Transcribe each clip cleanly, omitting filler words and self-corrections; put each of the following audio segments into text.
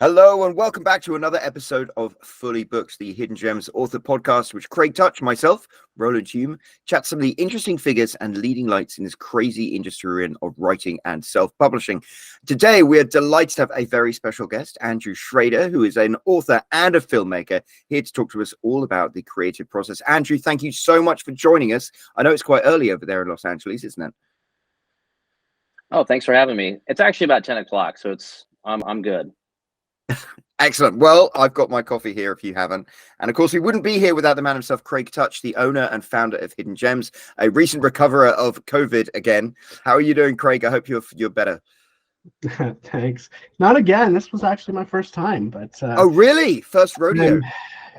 Hello and welcome back to another episode of Fully Books, the Hidden Gems author podcast, which Craig Touch, myself, Roland Hume, chat some of the interesting figures and leading lights in this crazy industry of writing and self-publishing. Today, we are delighted to have a very special guest, Andrew Schrader, who is an author and a filmmaker, here to talk to us all about the creative process. Andrew, thank you so much for joining us. I know it's quite early over there in Los Angeles, isn't it? Oh, thanks for having me. It's actually about 10 o'clock, so I'm good. Excellent. Well, I've got my coffee here if you haven't. And of course, we wouldn't be here without the man himself, Craig Touch, the owner and founder of Hidden Gems, a recent recoverer of COVID again. How are you doing, Craig? I hope you're better. Thanks. Not again. This was actually my first time, but oh, really? First rodeo?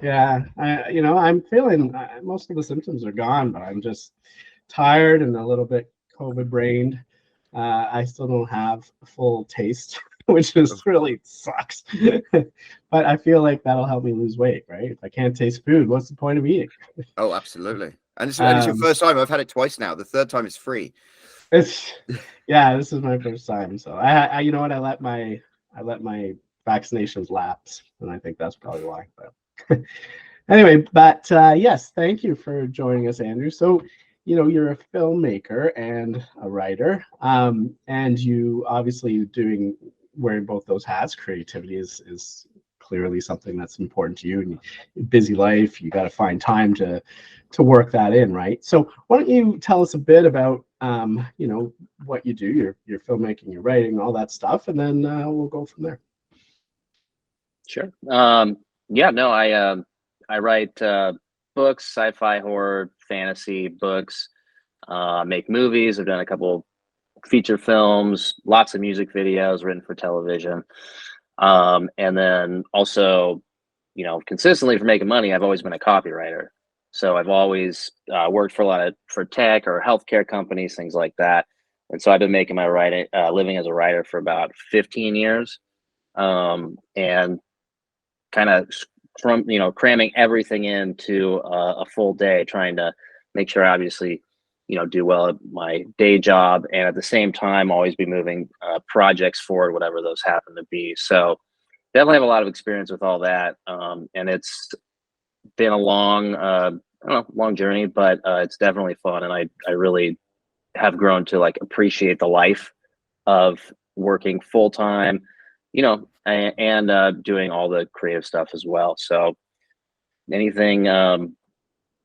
I'm feeling most of the symptoms are gone, but I'm just tired and a little bit COVID brained. I still don't have a full taste, which is really sucks. But I feel like that'll help me lose weight, right? If I can't taste food, what's the point of eating? Oh, absolutely. And it's your first time. I've had it twice now. The third time is free. This is my first time. So I you know what? I let my vaccinations lapse, and I think that's probably why. But anyway, yes, thank you for joining us, Andrew. So, you're a filmmaker and a writer, and you obviously wearing both those hats. Creativity is clearly something that's important to you, and busy life, you got to find time to work that in, right? So why don't you tell us a bit about what you do, your filmmaking, your writing, all that stuff, and then we'll go from there. Sure. I write books, sci-fi, horror, fantasy books, make movies. I've done a couple feature films, lots of music videos written for television. And then also, consistently for making money, I've always been a copywriter. So I've always worked for tech or healthcare companies, things like that. And so I've been making my living as a writer for about 15 years, and kind of cramming everything into a full day, trying to make sure, obviously, do well at my day job, and at the same time always be moving projects forward, whatever those happen to be. So definitely have a lot of experience with all that, and it's been a long journey, but it's definitely fun, and I really have grown to appreciate the life of working full time, and doing all the creative stuff as well. So anything, I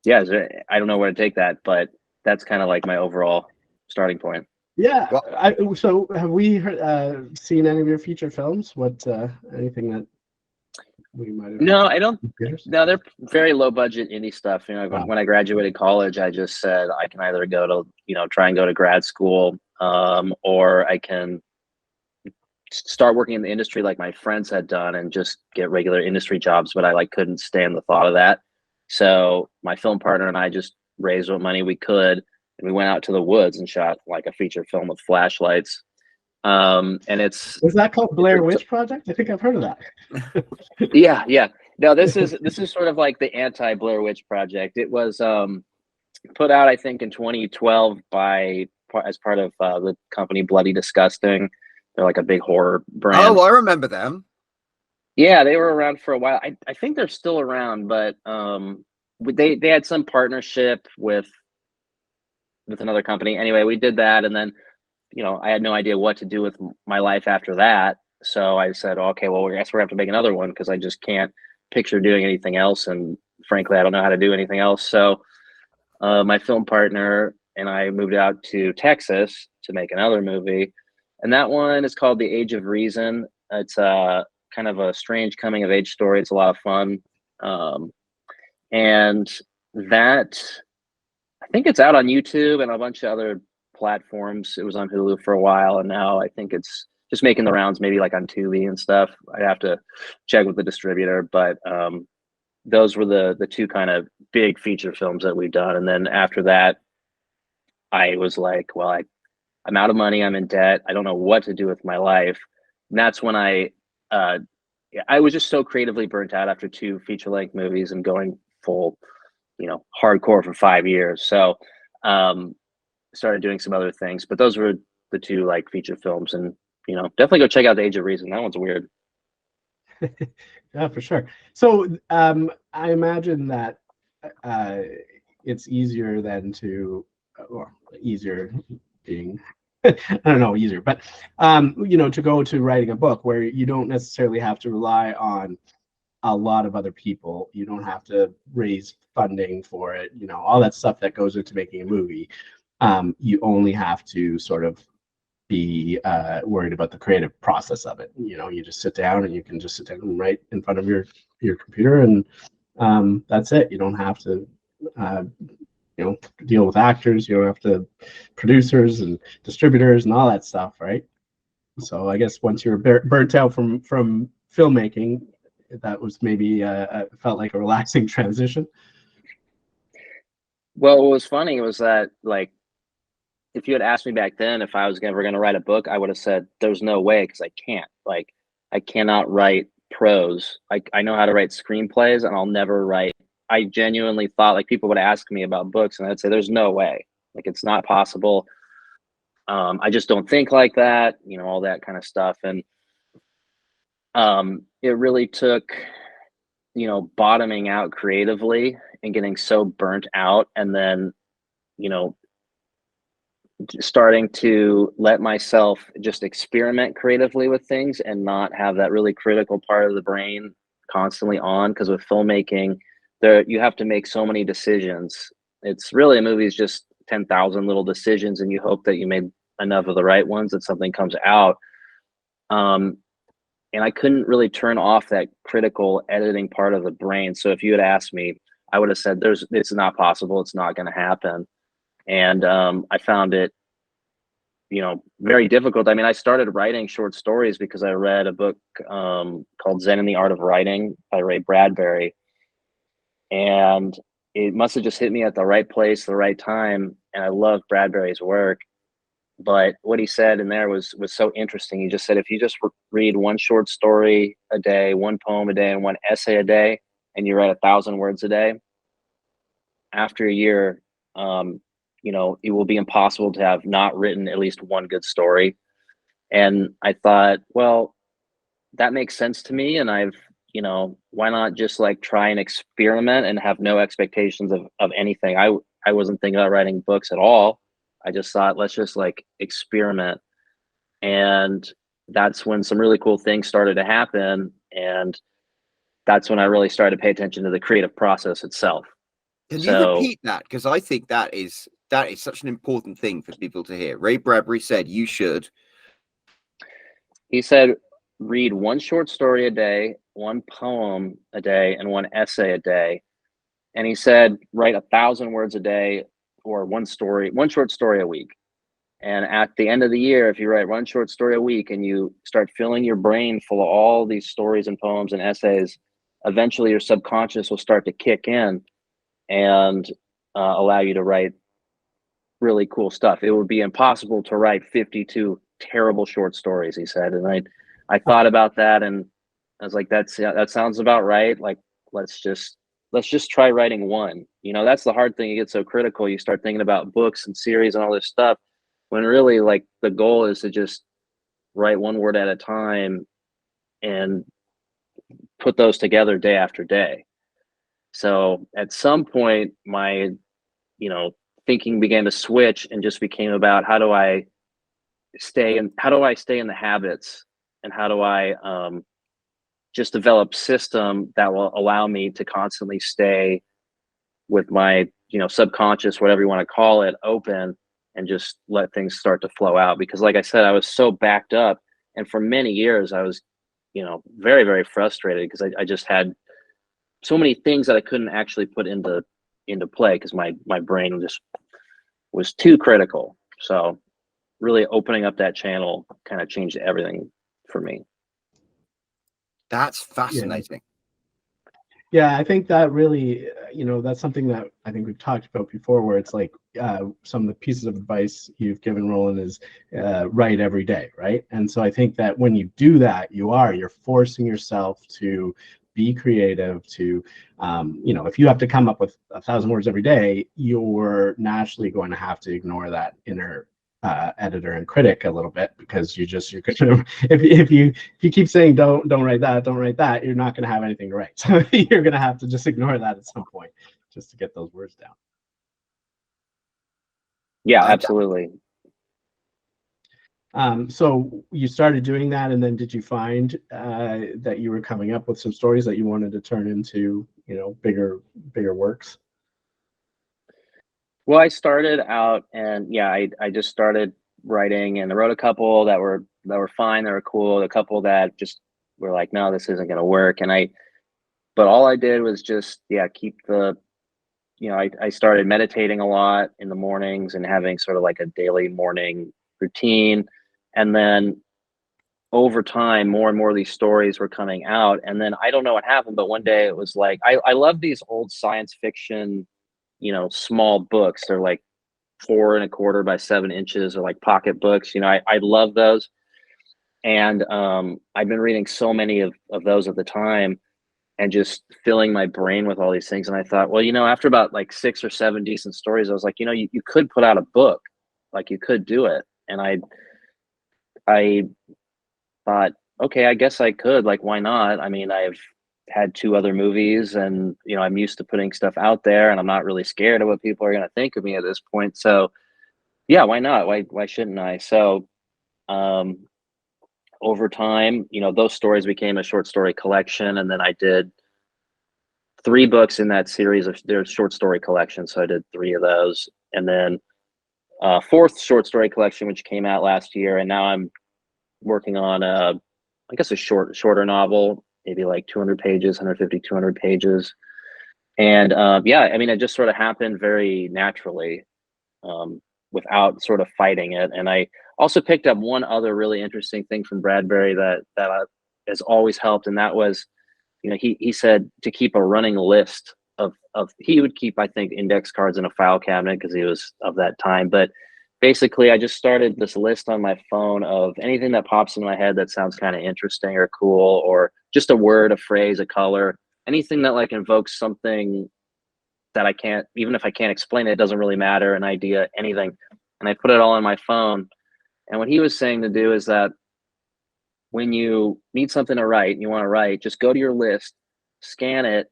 don't know where to take that, but that's kind of like my overall starting point. Yeah. So have we seen any of your feature films? Anything that we might have? No, I don't. No, they're very low budget indie stuff. Wow. When I graduated college, I just said I can either go to, try and go to grad school, or I can start working in the industry like my friends had done and just get regular industry jobs. But I couldn't stand the thought of that. So my film partner and I just raised what money we could, and we went out to the woods and shot a feature film with flashlights. And was that called Blair Witch Project? I think I've heard of that. Yeah. No, this is sort of like the anti Blair Witch Project. It was put out, I think, in 2012 as part of the company Bloody Disgusting. They're like a big horror brand. Oh, I remember them. Yeah, they were around for a while. I think they're still around, but they had some partnership with another company. Anyway, we did that, and then I had no idea what to do with my life after that. So I said, okay, well, I guess we're gonna have to make another one, because I just can't picture doing anything else, and frankly, I don't know how to do anything else. So my film partner and I moved out to Texas to make another movie, and that one is called The Age of Reason. It's kind of a strange coming of age story. It's a lot of fun, and that, I think it's out on YouTube and a bunch of other platforms. It was on Hulu for a while, and now I think it's just making the rounds, maybe on Tubi and stuff. I'd have to check with the distributor, but those were the two kind of big feature films that we've done. And then after that, I was like, well, I'm out of money, I'm in debt, I don't know what to do with my life. And that's when I was just so creatively burnt out after 2 feature-length movies and going full, hardcore for 5 years. So started doing some other things, but those were the 2 feature films. And definitely go check out The Age of Reason. That one's weird. Yeah, for sure. So I imagine that it's easier than to, or easier being, I don't know, easier, but to go to writing a book where you don't necessarily have to rely on a lot of other people. You don't have to raise funding for it, all that stuff that goes into making a movie. You only have to sort of be worried about the creative process of it. You just sit down and you can just sit down and write in front of your computer, and that's it. You don't have to deal with actors. You don't have to producers and distributors and all that stuff, right? So I guess once you're burnt out from filmmaking, that was maybe felt like a relaxing transition. Well, what was funny was that, like, if you had asked me back then if I was ever going to write a book, I would have said there's no way, because I can't. Like, I cannot write prose. I know how to write screenplays, and I'll never write. I genuinely thought, like, people would ask me about books, and I'd say there's no way. Like, it's not possible. I just don't think like that, all that kind of stuff. And it really took, bottoming out creatively and getting so burnt out, and then, starting to let myself just experiment creatively with things and not have that really critical part of the brain constantly on. Because with filmmaking, you have to make so many decisions. It's really, a movie is just 10,000 little decisions, and you hope that you made enough of the right ones that something comes out. And I couldn't really turn off that critical editing part of the brain. So if you had asked me, I would have said it's not possible, it's not going to happen. And I found it, very difficult. I mean, I started writing short stories because I read a book called Zen and the Art of Writing by Ray Bradbury. And it must have just hit me at the right place, the right time. And I love Bradbury's work. But what he said in there was so interesting. He just said, if you just read one short story a day, one poem a day, and one essay a day, and you write 1,000 words a day, after a year, it will be impossible to have not written at least one good story. And I thought, well, that makes sense to me. And why not just like try and experiment and have no expectations of anything? I wasn't thinking about writing books at all. I just thought, let's just like experiment. And that's when some really cool things started to happen. And that's when I really started to pay attention to the creative process itself. Can you repeat that? Because I think that is such an important thing for people to hear. Ray Bradbury said you should. He said, read one short story a day, one poem a day, and one essay a day. And he said, write 1,000 words a day, or one short story a week. And at the end of the year, if you write one short story a week and you start filling your brain full of all these stories and poems and essays, eventually your subconscious will start to kick in and allow you to write really cool stuff. It would be impossible to write 52 terrible short stories, he said. And I thought about that, and I was like, that sounds about right. Like, let's just try writing one. That's the hard thing. You get so critical. You start thinking about books and series and all this stuff, when really, like, the goal is to just write one word at a time and put those together day after day. So at some point, my, thinking began to switch and just became about how do I stay in the habits, and how do I just develop system that will allow me to constantly stay with my, subconscious, whatever you want to call it, open, and just let things start to flow out. Because like I said, I was so backed up, and for many years I was, very, very frustrated, because I just had so many things that I couldn't actually put into play, because my brain just was too critical. So really opening up that channel kind of changed everything for me. That's fascinating. Yeah, I think that really, that's something that I think we've talked about before, where it's like some of the pieces of advice you've given, Roland, is write every day, right? And so I think that when you do that, you're forcing yourself to be creative, to, if you have to come up with 1,000 words every day, you're naturally going to have to ignore that inner editor and critic a little bit, because you're gonna, if you keep saying don't write that, you're not gonna have anything to write. So you're gonna have to just ignore that at some point just to get those words down. Yeah, absolutely. So you started doing that, and then did you find that you were coming up with some stories that you wanted to turn into, bigger works? Well, I started out, and yeah, I just started writing, and I wrote a couple that were fine, they were cool. A couple that just were like, no, this isn't going to work. But all I did was just, keep the, I started meditating a lot in the mornings and having sort of like a daily morning routine. And then over time, more and more of these stories were coming out. And then I don't know what happened, but one day it was like, I love these old science fiction, small books. They're like 4¼ by 7 inches, or like pocket books. I love those. And I've been reading so many of those at the time, and just filling my brain with all these things. And I thought, well, after about like 6 or 7 decent stories, I was like, you could put out a book, like you could do it. And I thought, okay, I guess I could, like, why not? I mean, I've had 2 other movies, and, I'm used to putting stuff out there, and I'm not really scared of what people are going to think of me at this point. So yeah, why not? Why shouldn't I? So, over time, those stories became a short story collection. And then I did 3 books in that series of their short story collection. So I did 3 of those. And then 4th short story collection, which came out last year. And now I'm working on I guess a shorter novel, maybe like 200 pages, 150, 200 pages. And I mean, it just sort of happened very naturally, without sort of fighting it. And I also picked up one other really interesting thing from Bradbury that has always helped. And that was, he said to keep a running list of he would keep, I think, index cards in a file cabinet because he was of that time. But basically, I just started this list on my phone of anything that pops in my head that sounds kind of interesting or cool, or just a word, a phrase, a color, anything that like invokes something that I can't, even if I can't explain it, it doesn't really matter, an idea, anything. And I put it all on my phone. And what he was saying to do is that when you need something to write and you want to write, just go to your list, scan it.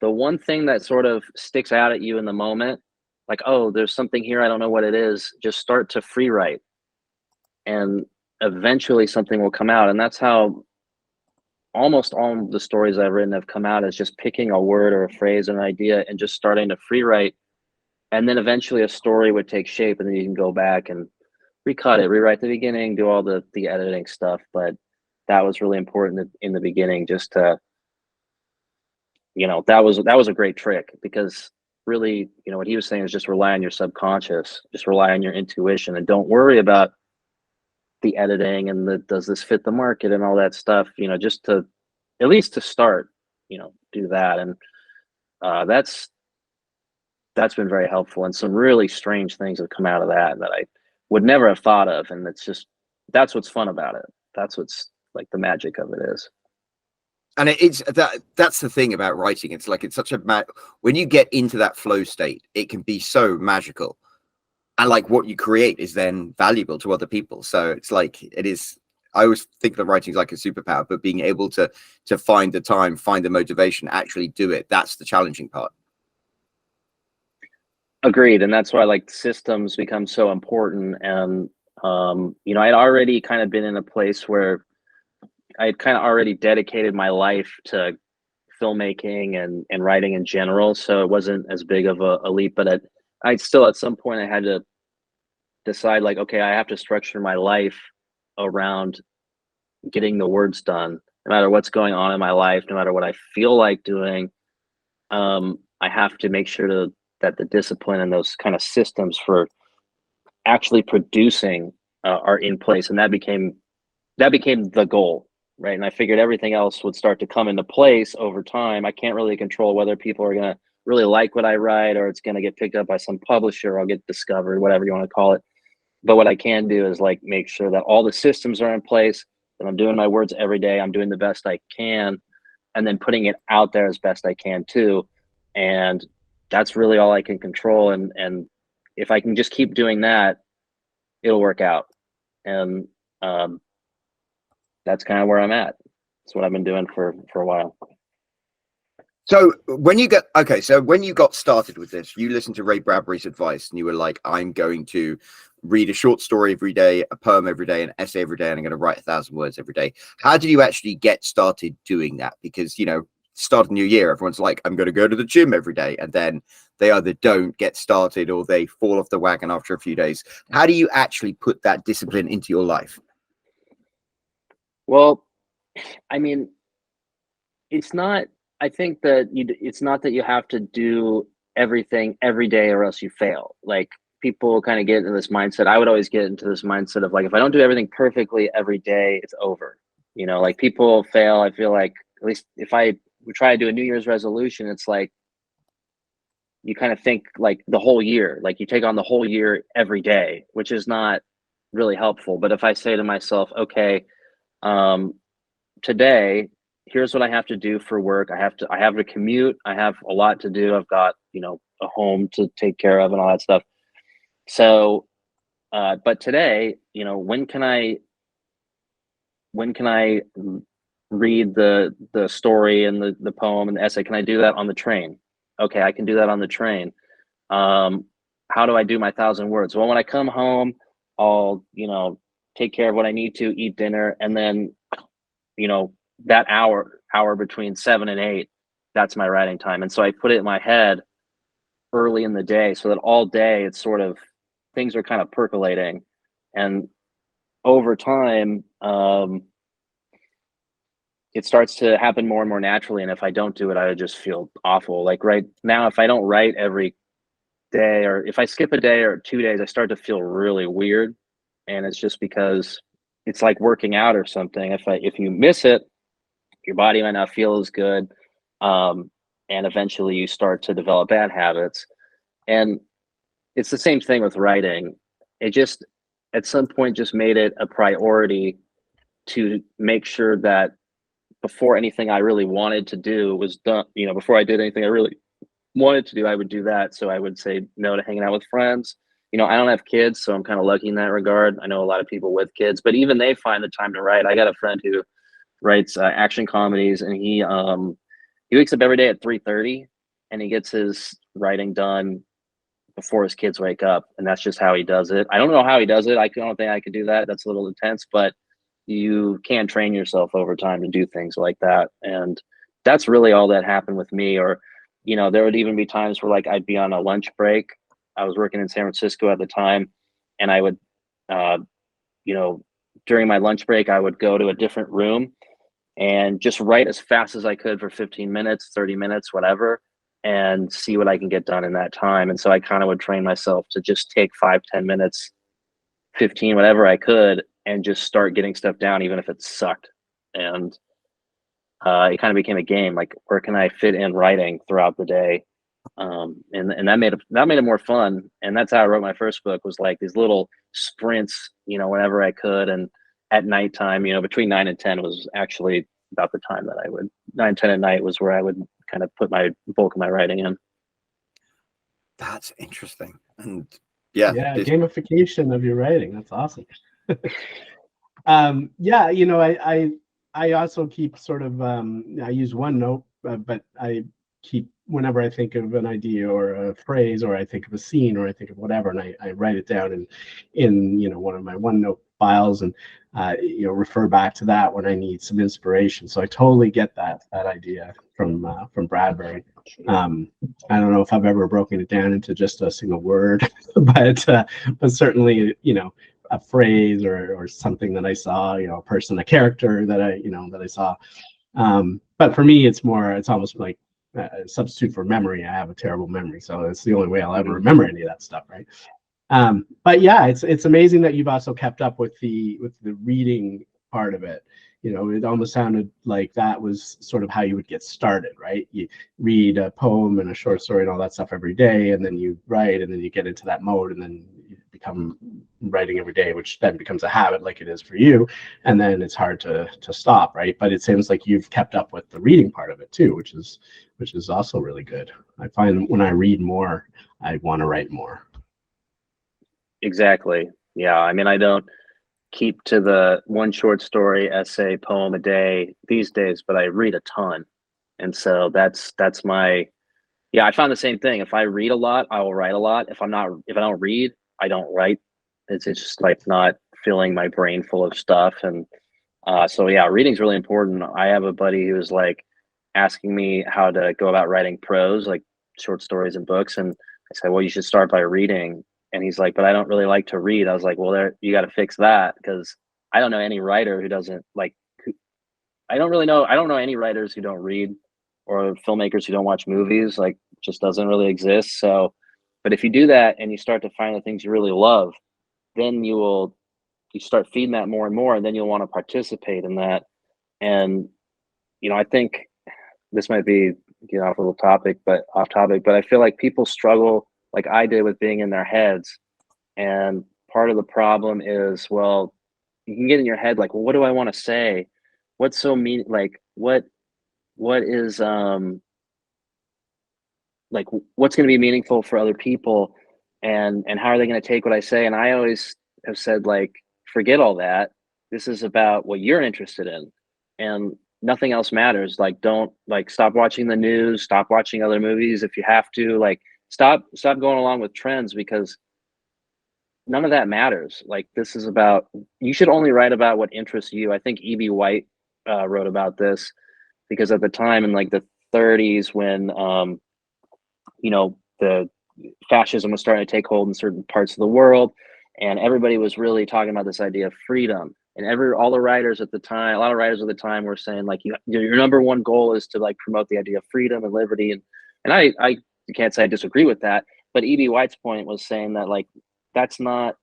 The one thing that sort of sticks out at you in the moment, like, oh, there's something here, I don't know what it is, just start to free write. And eventually something will come out. And that's how almost all the stories I've written have come out, is just picking a word or a phrase or an idea and just starting to free write. And then eventually a story would take shape, and then you can go back and recut it, rewrite the beginning, do all the editing stuff. But that was really important in the beginning, just to, that was a great trick, because really, what he was saying is just rely on your subconscious, just rely on your intuition, and don't worry about the editing and does this fit the market and all that stuff, just to, at least to start, do that. And that's been very helpful. And some really strange things have come out of that I would never have thought of. And that's what's fun about it. That's what's like the magic of it is. And that's the thing about writing. It's like, it's such a when you get into that flow state, it can be so magical. And like what you create is then valuable to other people. So it's like, it is, I always think that writing is like a superpower, but being able to find the time, find the motivation, actually do it, that's the challenging part. Agreed. And that's why like systems become so important. And I'd already kind of been in a place where I'd kind of already dedicated my life to filmmaking and writing in general. So it wasn't as big of a leap, but I'd still, at some point, I had to decide, like, okay, I have to structure my life around getting the words done, no matter what's going on in my life, no matter what I feel like doing. I have to make sure that the discipline and those kind of systems for actually producing are in place. And that became the goal, right? And I figured everything else would start to come into place over time. I can't really control whether people are going to really like what I write, or it's going to get picked up by some publisher, or I'll get discovered, whatever you want to call it. But what I can do is like make sure that all the systems are in place, that I'm doing my words every day, I'm doing the best I can, and then putting it out there as best I can too. And that's really all I can control. And if I can just keep doing that, it'll work out. And that's kind of where I'm at. That's what I've been doing for a while. So when you got started with this, you listened to Ray Bradbury's advice and you were like, I'm going to read a short story every day, a poem every day, an essay every day, and I'm going to write 1,000 words every day. How did you actually get started doing that? Because, you know, start a new year, everyone's like, I'm going to go to the gym every day. And then they either don't get started or they fall off the wagon after a few days. How do you actually put that discipline into your life? Well, I mean, it's not, I think that it's not that you have to do everything every day or else you fail. Like, people kind of get into this mindset. I would always get into this mindset of like, if I don't do everything perfectly every day, it's over. You know, like, people fail. I feel like, at least if I would try to do a New Year's resolution, it's like, you kind of think like the whole year, like you take on the whole year every day, which is not really helpful. But if I say to myself, okay, today, here's what I have to do for work. I have to commute. I have a lot to do. I've got, you know, a home to take care of and all that stuff. So, but today, you know, when can I read the story and the poem and the essay? Can I do that on the train? Okay, I can do that on the train. How do I do my 1,000 words? Well, when I come home, I'll, you know, take care of what I need to, eat dinner, and then, you know, that hour between 7 and 8, that's my writing time. And so I put it in my head early in the day so that all day it's sort of, things are kind of percolating. And over time, it starts to happen more and more naturally. And if I don't do it, I would just feel awful. Like right now, if I don't write every day, or if I skip a day or 2 days, I start to feel really weird. And it's just because it's like working out or something. If you miss it, your body might not feel as good. And eventually you start to develop bad habits. And it's the same thing with writing. It just, at some point, just made it a priority to make sure that before anything I really wanted to do was done, you know, before I did anything I really wanted to do, I would do that. So I would say no to hanging out with friends. You know, I don't have kids, so I'm kind of lucky in that regard. I know a lot of people with kids, but even they find the time to write. I got a friend who writes action comedies, and he wakes up every day at 3:30, and he gets his writing done before his kids wake up, and that's just how he does it. I don't know how he does it. I don't think I could do that. That's a little intense, but you can train yourself over time to do things like that. And that's really all that happened with me. Or, you know, there would even be times where like I'd be on a lunch break. I was working in San Francisco at the time, and I would, you know, during my lunch break, I would go to a different room and just write as fast as I could for 15 minutes, 30 minutes, whatever, and see what I can get done in that time. And so I kind of would train myself to just take 5, 10 minutes, 15, whatever I could, and just start getting stuff down, even if it sucked. And it kind of became a game, like, where can I fit in writing throughout the day? And that made it more fun. And that's how I wrote my first book, was like these little sprints, you know, whenever I could. And at nighttime, you know, between 9 and 10 was actually about the time that I would, 9, 10 at night was where I would kind of put my bulk of my writing in. That's interesting. And yeah, gamification of your writing. That's awesome. Yeah, you know, I also keep sort of I use OneNote, but I keep, whenever I think of an idea or a phrase, or I think of a scene, or I think of whatever, and I write it down in you know, one of my OneNote files, and you know, refer back to that when I need some inspiration. So I totally get that idea from Bradbury. I don't know if I've ever broken it down into just a single word, but certainly, you know, a phrase or something that I saw, you know, a person, a character that I saw. But for me, it's almost like a substitute for memory. I have a terrible memory, so it's the only way I'll ever remember any of that stuff, right? But yeah, it's amazing that you've also kept up with the reading part of it. You know, it almost sounded like that was sort of how you would get started, right? You read a poem and a short story and all that stuff every day, and then you write, and then you get into that mode, and then you become writing every day, which then becomes a habit, like it is for you, and then it's hard to stop, right? But it seems like you've kept up with the reading part of it too, which is also really good. I find when I read more, I want to write more. Exactly. Yeah, I mean, I don't keep to the one short story, essay, poem a day these days, but I read a ton. And so that's my, yeah, I found the same thing. If I read a lot, I will write a lot. If I don't read, I don't write. It's just like not filling my brain full of stuff. And so yeah, reading's really important. I have a buddy who's like asking me how to go about writing prose, like short stories and books. And I said, well, you should start by reading. And he's like, but I don't really like to read. I was like, well, there, you got to fix that, because I don't know any writer who doesn't like. I don't really know. I don't know any writers who don't read, or filmmakers who don't watch movies. Like, just doesn't really exist. So, but if you do that and you start to find the things you really love, then you start feeding that more and more, and then you'll want to participate in that. And I think this might be get off a little topic, but off topic. But I feel like people struggle, like I did, with being in their heads. And part of the problem is, well, you can get in your head like, well, what do I want to say? What's so mean? Like, what is like, what's going to be meaningful for other people, and how are they going to take what I say? And I always have said, like, forget all that. This is about what you're interested in, and nothing else matters. Like, don't, like, stop watching the news, stop watching other movies if you have to. Like, stop going along with trends, because none of that matters. Like, this is about, you should only write about what interests you. I think E.B. White wrote about this, because at the time in like the 30s, when the fascism was starting to take hold in certain parts of the world, and everybody was really talking about this idea of freedom. And all the writers at the time, a lot of writers at the time were saying, like, your number one goal is to, like, promote the idea of freedom and liberty. And I can't say I disagree with that, but E.B. White's point was saying that, like, that's not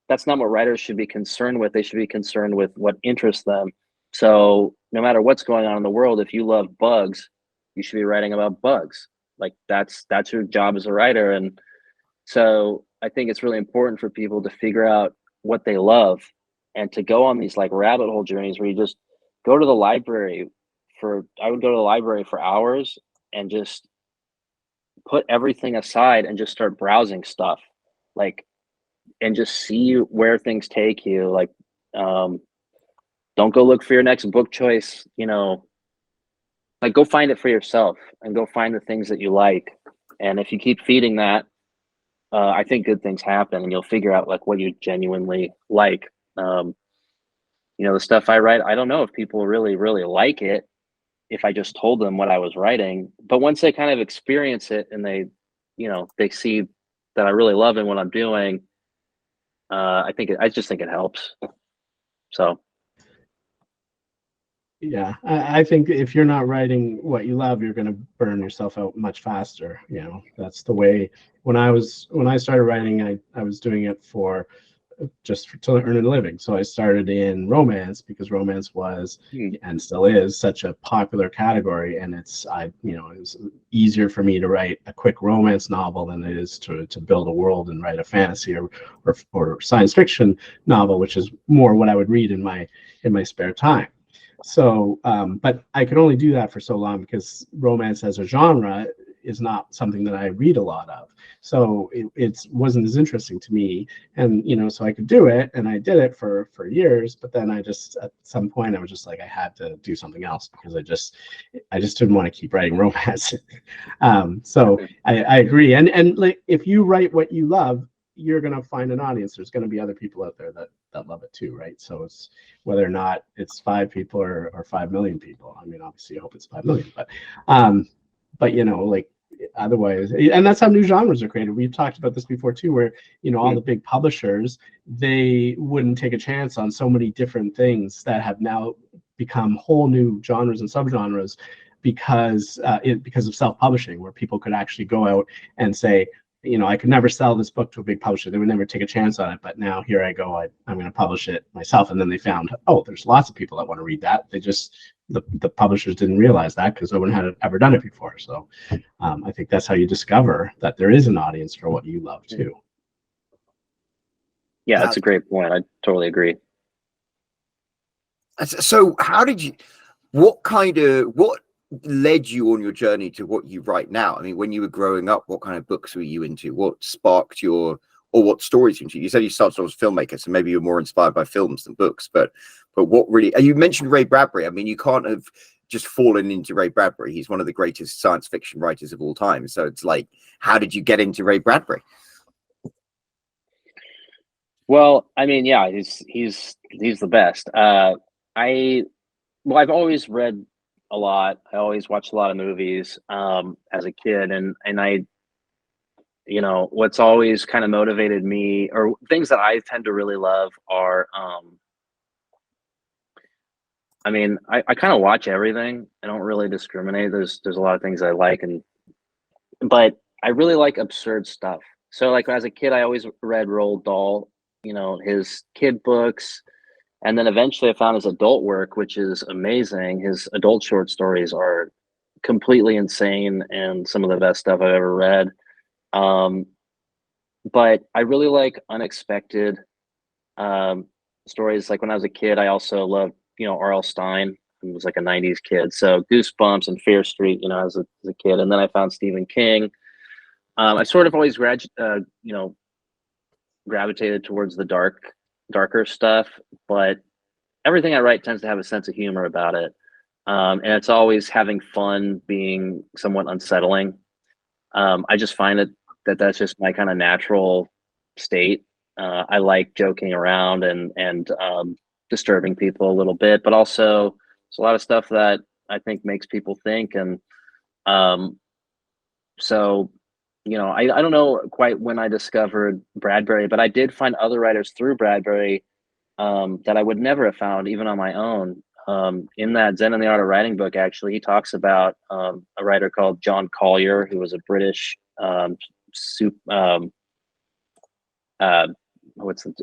what writers should be concerned with. They should be concerned with what interests them. So no matter what's going on in the world, if you love bugs, you should be writing about bugs. Like, that's your job as a writer. And so I think it's really important for people to figure out what they love, and to go on these, like, rabbit hole journeys where you just go to the library I would go to the library for hours and just put everything aside and just start browsing stuff, like, and just see where things take you. Like, don't go look for your next book choice, like, go find it for yourself and go find the things that you like. And if you keep feeding that, I think good things happen, and you'll figure out, like, what you genuinely like. The stuff I write, I don't know if people really, really like it if I just told them what I was writing. But once they kind of experience it, and they see that I really love it, what I'm doing, I just think it helps. So. Yeah, I think if you're not writing what you love, you're going to burn yourself out much faster. That's the way. When I started writing, I was doing it to earn a living. So I started in romance, because romance was and still is such a popular category, and it was easier for me to write a quick romance novel than it is to build a world and write a fantasy or science fiction novel, which is more what I would read in my spare time. So, but I could only do that for so long, because romance as a genre is not something that I read a lot of. So it wasn't as interesting to me. And, so I could do it, and I did it for years. But then at some point, I was just like, I had to do something else, because I just didn't want to keep writing romance. So I agree. And like, if you write what you love, you're going to find an audience. There's going to be other people out there that love it too, right? So it's whether or not it's 5 people or 5 million people. I mean, obviously I hope it's 5 million, but like, otherwise, and that's how new genres are created. We've talked about this before too, where all the big publishers, they wouldn't take a chance on so many different things that have now become whole new genres and subgenres, because of self-publishing, where people could actually go out and say, I could never sell this book to a big publisher. They would never take a chance on it. But now here I go. I'm going to publish it myself. And then they found, oh, there's lots of people that want to read that. They just, the publishers didn't realize that, because no one had ever done it before. So I think that's how you discover that there is an audience for what you love too. Yeah, that's a great point. I totally agree. So what led you on your journey to what you write now? I mean, when you were growing up, what kind of books were you into? What sparked your or what stories you said you started off as a filmmaker, so maybe you're more inspired by films than books, but what really, you mentioned Ray Bradbury. I mean, you can't have just fallen into Ray Bradbury. He's one of the greatest science fiction writers of all time. So it's like, how did you get into Ray Bradbury? Well, I mean, yeah, he's the best. I've always read a lot. I always watched a lot of movies as a kid, and I, what's always kind of motivated me, or things that I tend to really love, are I mean, I kind of watch everything. I don't really discriminate. There's a lot of things I like, but I really like absurd stuff. So like as a kid, I always read Roald Dahl, his kid books. And then eventually I found his adult work, which is amazing. His adult short stories are completely insane and some of the best stuff I've ever read. But I really like unexpected stories. Like when I was a kid, I also loved, R.L. Stine. I was like a 90s kid. So Goosebumps and Fear Street, as a kid. And then I found Stephen King. I sort of always gravitated towards the darker stuff, but everything I write tends to have a sense of humor about it. And it's always having fun being somewhat unsettling. I just find that's just my kind of natural state. I like joking around and disturbing people a little bit, but also there's a lot of stuff that I think makes people think. And so, I don't know quite when I discovered Bradbury, but I did find other writers through Bradbury that I would never have found even on my own. In that Zen and the Art of Writing book, actually, he talks about a writer called John Collier, who was a British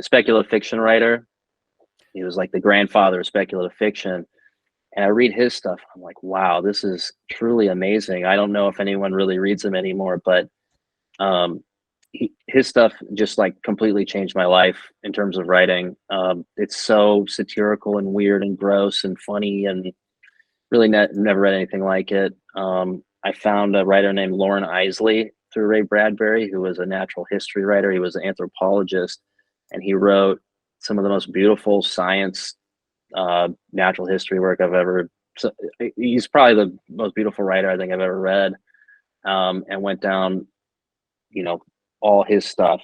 speculative fiction writer. He was like the grandfather of speculative fiction. And I read his stuff. I'm like, wow, this is truly amazing. I don't know if anyone really reads him anymore, but his stuff just like completely changed my life in terms of writing. It's so satirical and weird and gross and funny, and really never read anything like it. I found a writer named Lauren Isley through Ray Bradbury, who was a natural history writer. He was an anthropologist, and he wrote some of the most beautiful science, natural history work I've ever. So he's probably the most beautiful writer I think I've ever read, and went down, all his stuff.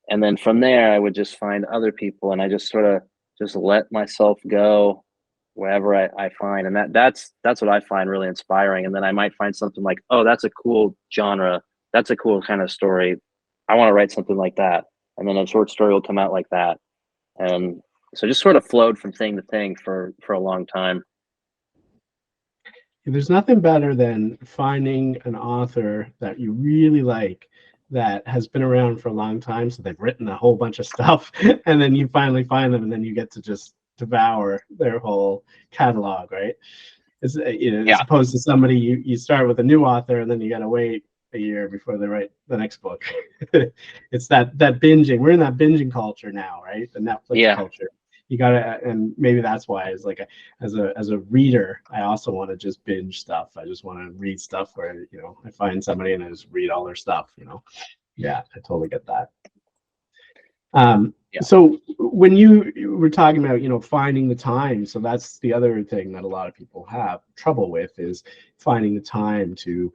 And then from there, I would just find other people, and I just sort of just let myself go wherever I find. And that's what I find really inspiring. And then I might find something like, oh, that's a cool genre. That's a cool kind of story. I want to write something like that. And then a short story will come out like that. And so just sort of flowed from thing to thing for a long time. There's nothing better than finding an author that you really like, that has been around for a long time, so they've written a whole bunch of stuff, and then you finally find them, and then you get to just devour their whole catalog, right? As opposed to somebody you start with a new author, and then you got to wait a year before they write the next book. It's that binging. We're in that binging culture now, right? The Netflix culture. You gotta, and maybe that's why, as a reader, I also want to just binge stuff. I just want to read stuff where I find somebody and I just read all their stuff. Yeah, I totally get that. So when you were talking about finding the time, so that's the other thing that a lot of people have trouble with, is finding the time to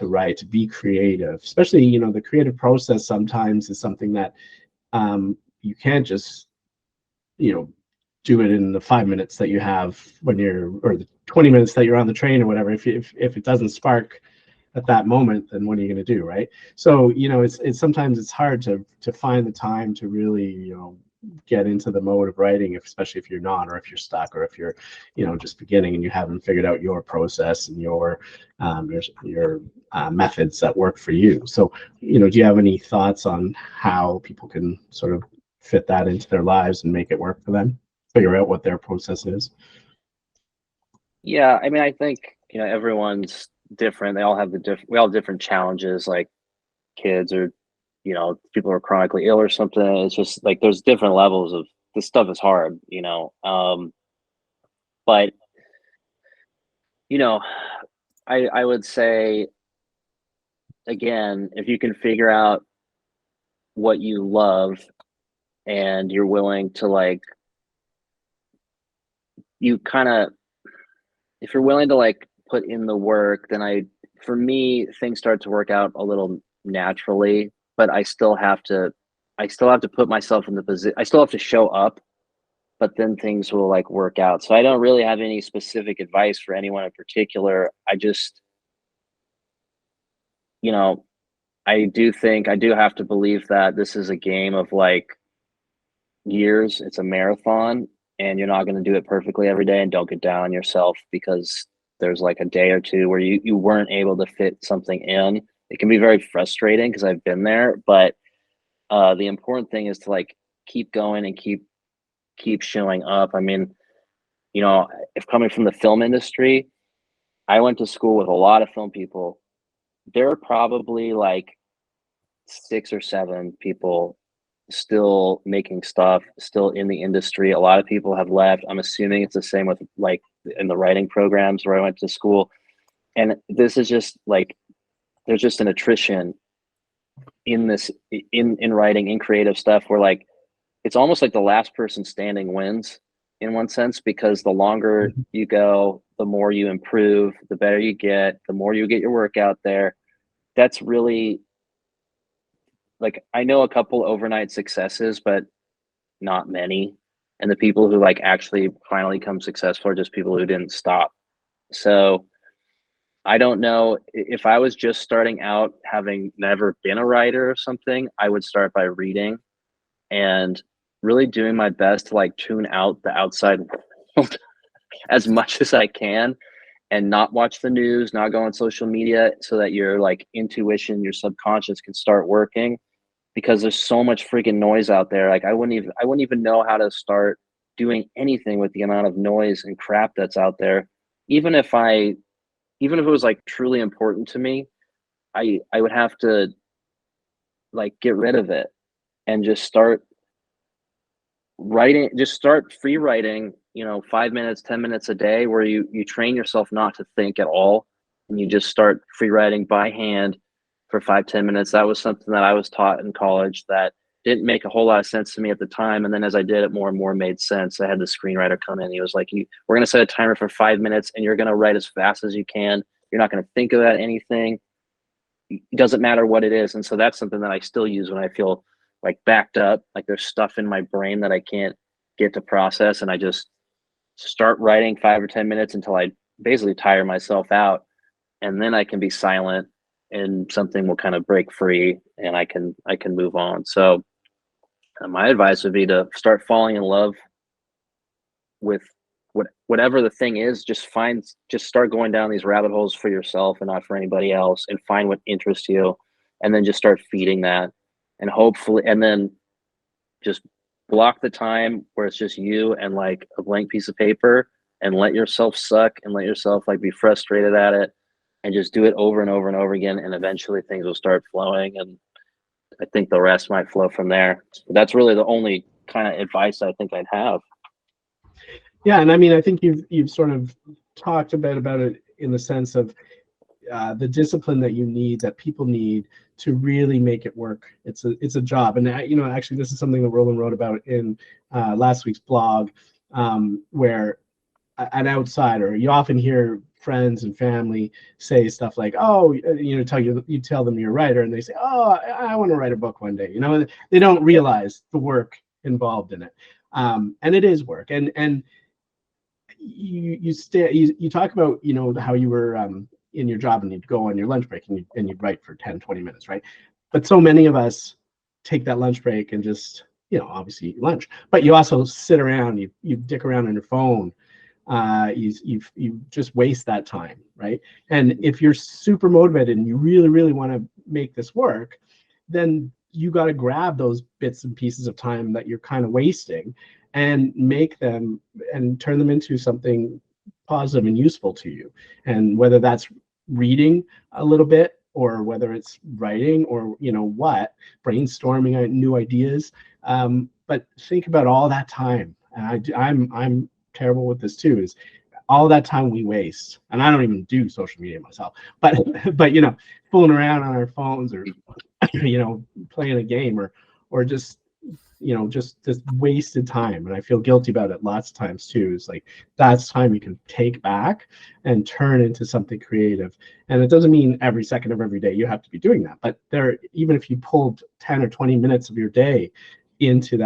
write, to be creative. Especially the creative process sometimes is something that you can't just do it in the 5 minutes that you have or the 20 minutes that you're on the train or whatever. If it doesn't spark at that moment, then what are you going to do, right? So it's sometimes it's hard to find the time to really get into the mode of writing, especially if you're not, or if you're stuck, or if you're just beginning and you haven't figured out your process and your methods that work for you. So do you have any thoughts on how people can sort of fit that into their lives and make it work for them, figure out what their process is? Yeah, I mean, I think everyone's different. They all have we all have different challenges, like kids or people who are chronically ill or something. It's just like there's different levels of this stuff is hard, but I would say, again, if you can figure out what you love and you're willing to like, you kind of, if you're willing to like put in the work, then for me, things start to work out a little naturally, but I still have to put myself in the position, I still have to show up, but then things will like work out. So I don't really have any specific advice for anyone in particular. I just, you know, I do have to believe that this is a game of like years. It's a marathon, and you're not going to do it perfectly every day, and don't get down on yourself because there's like a day or two where you weren't able to fit something in. It can be very frustrating because I've been there, but the important thing is to like keep going and keep showing up. I mean, you know, if coming from the film industry, I went to school with a lot of film people. There are probably like 6 or 7 people still making stuff, still in the industry. A lot of people have left. I'm assuming it's the same with like in the writing programs where I went to school. And this is just like, there's just an attrition in this, in writing, in creative stuff, where like, it's almost like the last person standing wins in one sense, because the longer you go, the more you improve, the better you get, the more you get your work out there. That's really, like, I know a couple overnight successes, but not many. And the people who like actually finally become successful are just people who didn't stop. So I don't know, if I was just starting out, having never been a writer or something, I would start by reading and really doing my best to like tune out the outside world as much as I can, and not watch the news, not go on social media, so that your like intuition, your subconscious can start working, because there's so much freaking noise out there. Like I wouldn't even know how to start doing anything with the amount of noise and crap that's out there. Even if it was like truly important to me, I would have to like get rid of it and just start writing, just start free writing, 5 minutes, 10 minutes a day, where you train yourself not to think at all. And you just start free writing by hand for 5-10 minutes. That was something that I was taught in college that didn't make a whole lot of sense to me at the time. And then as I did it, more and more made sense. I had the screenwriter come in. He was like, we're going to set a timer for 5 minutes, and you're going to write as fast as you can. You're not going to think about anything. It doesn't matter what it is. And so that's something that I still use when I feel like backed up, like there's stuff in my brain that I can't get to process. And I just start writing 5 or 10 minutes until I basically tire myself out. And then I can be silent, and something will kind of break free, and I can move on. So my advice would be to start falling in love with whatever the thing is. Just start going down these rabbit holes for yourself and not for anybody else, and find what interests you, and then just start feeding that. And hopefully, and then just block the time where it's just you and like a blank piece of paper, and let yourself suck, and let yourself like be frustrated at it, and just do it over and over and over again. And eventually things will start flowing. And I think the rest might flow from there. But that's really the only kind of advice I think I'd have. Yeah. And I mean, I think you've sort of talked a bit about it in the sense of the discipline that you need, that people need to really make it work. It's a job. And actually this is something that Roland wrote about in last week's blog, where an outsider, you often hear friends and family say stuff like, oh, you tell them you're a writer, and they say, oh, I want to write a book one day. They don't realize the work involved in it. And it is work. And you talk about, how you were in your job, and you'd go on your lunch break, and you'd write for 10-20 minutes, right? But so many of us take that lunch break and just, obviously eat lunch, but you also sit around, you dick around on your phone. You just waste that time, right? And if you're super motivated and you really, really want to make this work, then you got to grab those bits and pieces of time that you're kind of wasting, and make them and turn them into something positive and useful to you. And whether that's reading a little bit, or whether it's writing, or brainstorming new ideas, but think about all that time. And I'm terrible with this too, is all that time we waste. And I don't even do social media myself, but fooling around on our phones, or playing a game, or or just just wasted time. And I feel guilty about it lots of times too. It's like that's time you can take back and turn into something creative. And it doesn't mean every second of every day you have to be doing that, but even if you pulled 10 or 20 minutes of your day into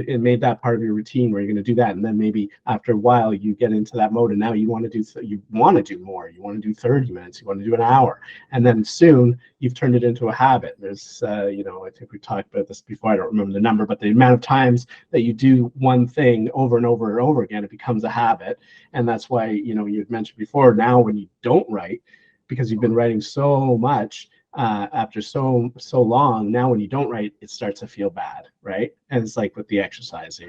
and made that part of your routine where you're going to do that, and then maybe after a while you get into that mode and now you want to do more, you want to do 30 minutes, you want to do an hour, and then soon you've turned it into a habit. There's I think we talked about this before, I don't remember the number, but the amount of times that you do one thing over and over and over again, it becomes a habit. And that's why you'd mentioned before, now when you don't write, because you've been writing so much, after so long, now when you don't write, it starts to feel bad, right? And it's like with the exercise,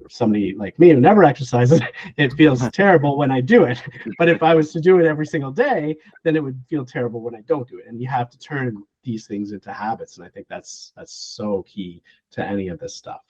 somebody like me who never exercises, it feels terrible when I do it. But if I was to do it every single day, then it would feel terrible when I don't do it. And you have to turn these things into habits, and I think that's so key to any of this stuff.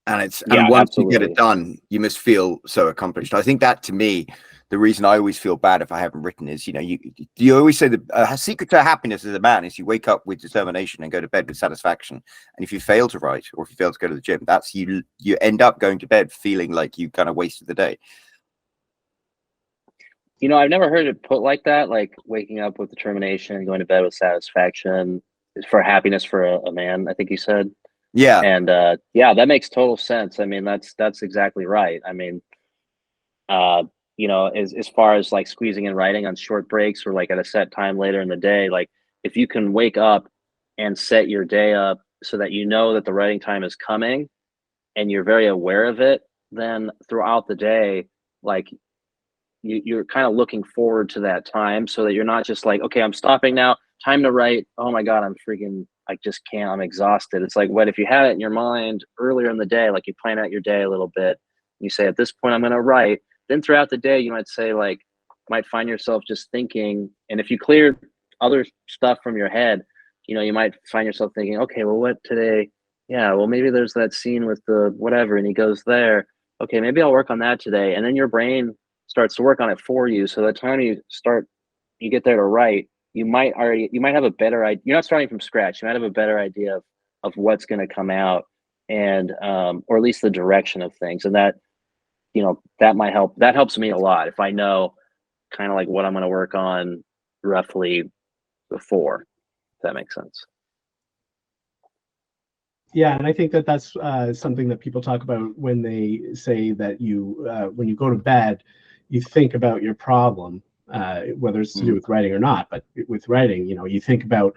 And once absolutely. you get it done, you must feel so accomplished. I think that, to me, the reason I always feel bad if I haven't written is, you always say the secret to happiness as a man is you wake up with determination and go to bed with satisfaction. And if you fail to write, or if you fail to go to the gym, that's you end up going to bed feeling like you kind of wasted the day. I've never heard it put like that, like waking up with determination and going to bed with satisfaction for happiness for a man, I think you said. Yeah. And that makes total sense. I mean, that's exactly right. I mean, as far as like squeezing in writing on short breaks or like at a set time later in the day, like if you can wake up and set your day up so that that the writing time is coming and you're very aware of it, then throughout the day, like you're kind of looking forward to that time, so that you're not just like, okay, I'm stopping now, time to write. Oh my God, I just can't, I'm exhausted. It's like, what if you had it in your mind earlier in the day, like you plan out your day a little bit, you say, at this point, I'm going to write. Then throughout the day, you might say, like, might find yourself just thinking. And if you clear other stuff from your head, you might find yourself thinking, okay, well, what today? Yeah, well, maybe there's that scene with the whatever, and he goes there. Okay, maybe I'll work on that today. And then your brain starts to work on it for you. So the time you get there to write, you might have a better idea. You're not starting from scratch. You might have a better idea of what's going to come out, and or at least the direction of things. And that, that might help. That helps me a lot if I know kind of like what I'm going to work on roughly before, if that makes sense. Yeah, and I think that's something that people talk about when they say that when you go to bed, you think about your problem, whether it's to do with writing or not. But with writing, you think about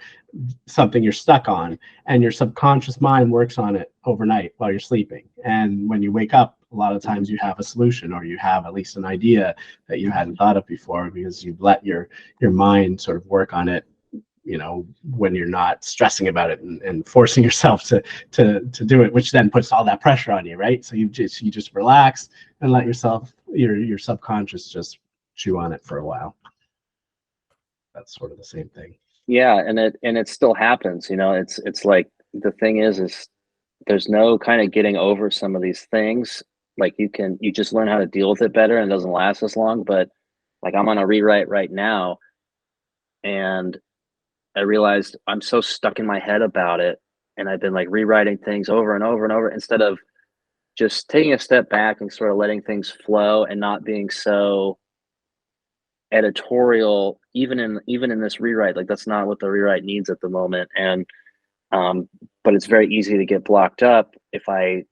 something you're stuck on, and your subconscious mind works on it overnight while you're sleeping. And when you wake up, a lot of times you have a solution, or you have at least an idea that you hadn't thought of before, because you've let your mind sort of work on it, when you're not stressing about it and forcing yourself to do it, which then puts all that pressure on you, right? So you just relax and let your subconscious just chew on it for a while. That's sort of the same thing. Yeah, and it still happens. It's like, the thing is there's no kind of getting over some of these things. Like you just learn how to deal with it better, and it doesn't last as long. But like, I'm on a rewrite right now, and I realized I'm so stuck in my head about it, and I've been like rewriting things over and over and over, instead of just taking a step back and sort of letting things flow and not being so editorial, even in this rewrite. Like, that's not what the rewrite needs at the moment. And but it's very easy to get blocked up if I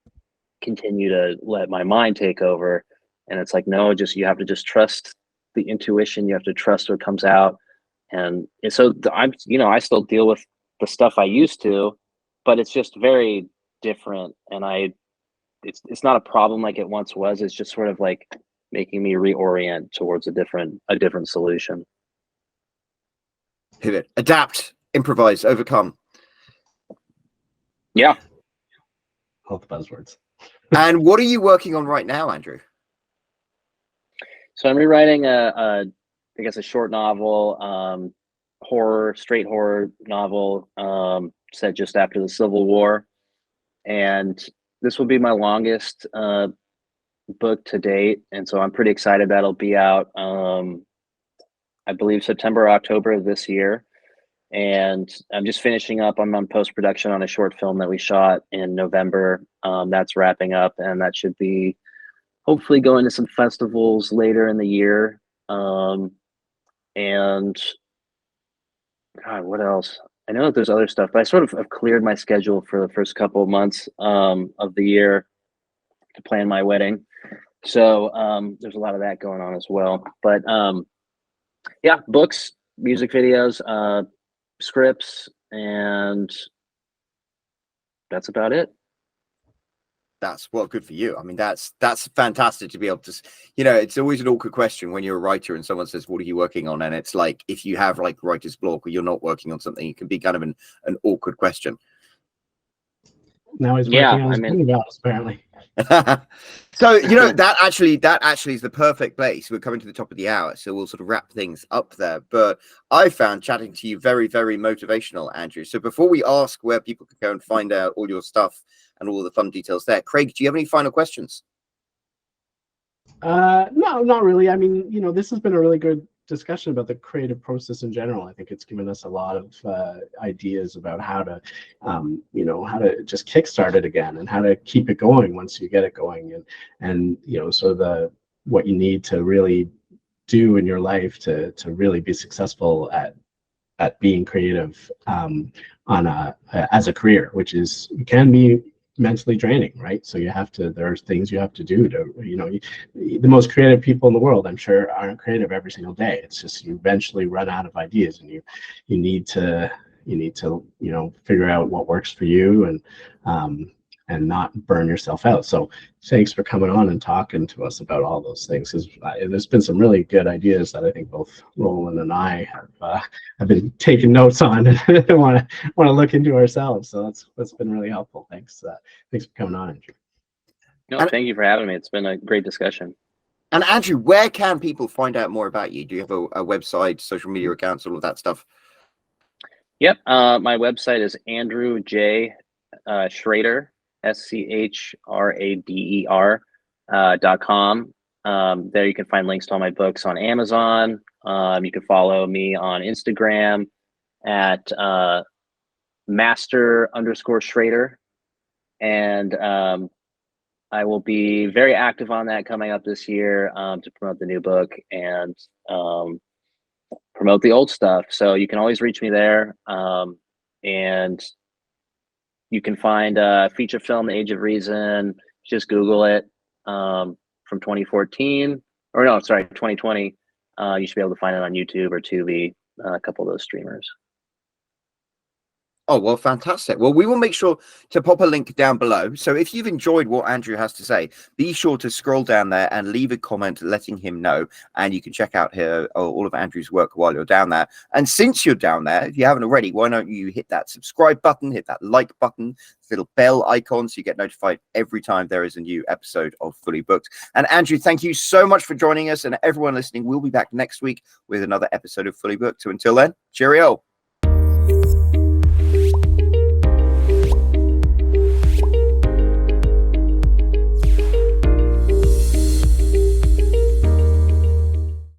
continue to let my mind take over. And it's like, no, you have to just trust the intuition. You have to trust what comes out. And so I still deal with the stuff I used to, but it's just very different. And it's not a problem like it once was. It's just sort of like making me reorient towards a different solution. Pivot, adapt, improvise, overcome. Yeah. All the buzzwords. And what are you working on right now, Andrew? So I'm rewriting I guess a short novel, straight horror novel, set just after the Civil War. And this will be my longest book to date. And so I'm pretty excited. That'll be out, I believe, September or October of this year. And I'm just finishing up. I'm on post-production on a short film that we shot in November. That's wrapping up, and that should be hopefully going to some festivals later in the year. And God, what else? I know that there's other stuff, but I sort of have cleared my schedule for the first couple of months of the year to plan my wedding. So there's a lot of that going on as well. But yeah, books, music videos, scripts, and that's about it. That's well, good for you. I mean, that's fantastic to be able to, you know, it's always an awkward question when you're a writer and someone says, what are you working on? And it's like, if you have like writer's block or you're not working on something, it can be kind of an awkward question. Now he's working on his movie house, apparently. So, you know, that actually is the perfect place. We're coming to the top of the hour, so we'll sort of wrap things up there. But I found chatting to you very, very motivational, Andrew. So before we ask where people can go and find out all your stuff and all the fun details there, Craig, do you have any final questions? No, not really. I mean, you know, this has been a really good discussion about the creative process in general. I think it's given us a lot of ideas about how to, you know, how to just kickstart it again and how to keep it going once you get it going, and you know, so what you need to really do in your life to really be successful at being creative as a career, which can be mentally draining, right? So there's things you have to do to, you know, the most creative people in the world, I'm sure, aren't creative every single day. It's just you eventually run out of ideas, and you need to, you know, figure out what works for you and not burn yourself out. So thanks for coming on and talking to us about all those things, because there's been some really good ideas that I think both Roland and I have been taking notes on and want to look into ourselves. So that's been really helpful. Thanks for coming on, Andrew. No, thank you for having me. It's been a great discussion. And Andrew, where can people find out more about you? Do you have a website, social media accounts, all of that stuff? Yep. My website is Andrew J. Schrader, SCHRADER.com. There you can find links to all my books on Amazon. You can follow me on Instagram at master_Schrader. And I will be very active on that coming up this year to promote the new book and promote the old stuff. So you can always reach me there. And you can find a feature film, The Age of Reason. Just Google it, from 2014, or no, sorry, 2020. You should be able to find it on YouTube or Tubi, a couple of those streamers. Oh, well, fantastic. Well, we will make sure to pop a link down below. So if you've enjoyed what Andrew has to say, be sure to scroll down there and leave a comment letting him know. And you can check out here all of Andrew's work while you're down there. And since you're down there, if you haven't already, why don't you hit that subscribe button, hit that like button, little bell icon, so you get notified every time there is a new episode of Fully Booked. And Andrew, thank you so much for joining us. And everyone listening, we'll be back next week with another episode of Fully Booked. So until then, cheerio.